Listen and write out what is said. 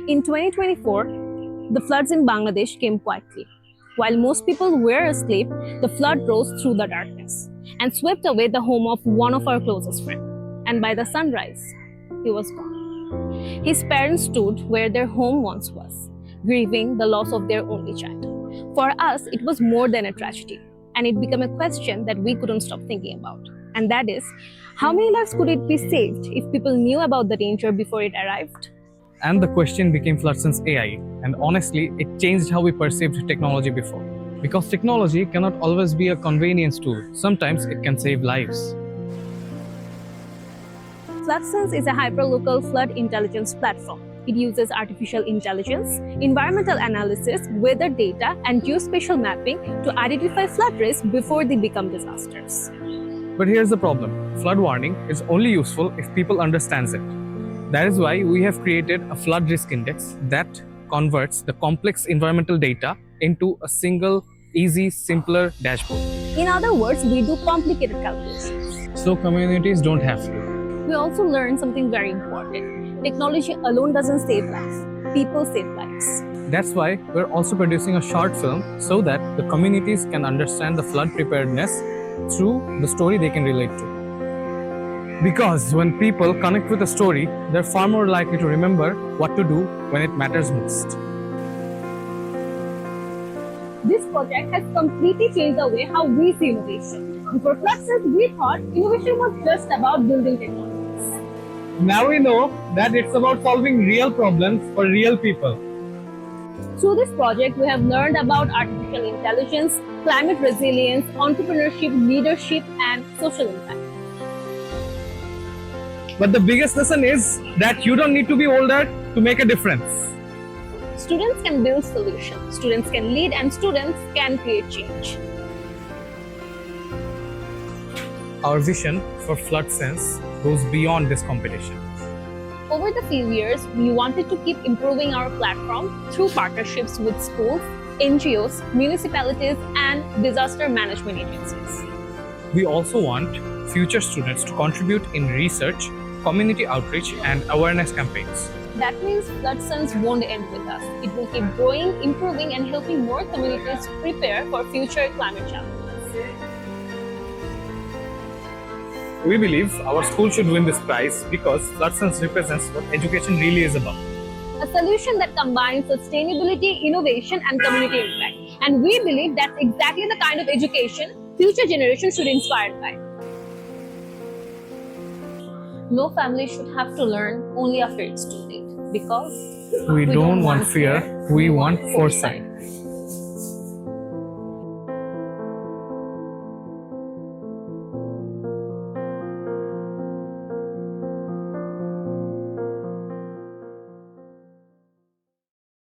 In 2024, the floods in Bangladesh came quietly. While most people were asleep, the flood rose through the darkness and swept away the home of one of our closest friends. And by the sunrise, he was gone. His parents stood where their home once was, grieving the loss of their only child. For us, it was more than a tragedy, and it became a question that we couldn't stop thinking about. And that is, how many lives could it be saved if people knew about the danger before it arrived? And the question became FloodSense AI, and honestly, it changed how we perceived technology before. Because technology cannot always be a convenience tool, sometimes it can save lives. FloodSense is a hyperlocal flood intelligence platform. It uses artificial intelligence, environmental analysis, weather data, and geospatial mapping to identify flood risks before they become disasters. But here's the problem. Flood warning is only useful if people understand it. That is why we have created a flood risk index that converts the complex environmental data into a single, easy, simpler dashboard. In other words, we do complicated calculations. So communities don't have to. We also learned something very important. Technology alone doesn't save lives. People save lives. That's why we're also producing a short film so that the communities can understand the flood preparedness through the story they can relate to. Because when people connect with a story, they're far more likely to remember what to do when it matters most. This project has completely changed the way how we see innovation. Before FloodSense, we thought innovation was just about building technologies. Now we know that it's about solving real problems for real people. Through this project, we have learned about artificial intelligence, climate resilience, entrepreneurship, leadership, and social impact. But the biggest lesson is that you don't need to be older to make a difference. Students can build solutions, students can lead, and students can create change. Our vision for FloodSense goes beyond this competition. Over the few years, we wanted to keep improving our platform through partnerships with schools, NGOs, municipalities, and disaster management agencies. We also want future students to contribute in research, community outreach, and awareness campaigns. That means FloodSense won't end with us. It will keep growing, improving, and helping more communities prepare for future climate challenges. We believe our school should win this prize because FloodSense represents what education really is about. A solution that combines sustainability, innovation, and community impact. And we believe that's exactly the kind of education future generations should be inspired by. No family should have to learn only after it's too late, because We don't want fear, we want foresight.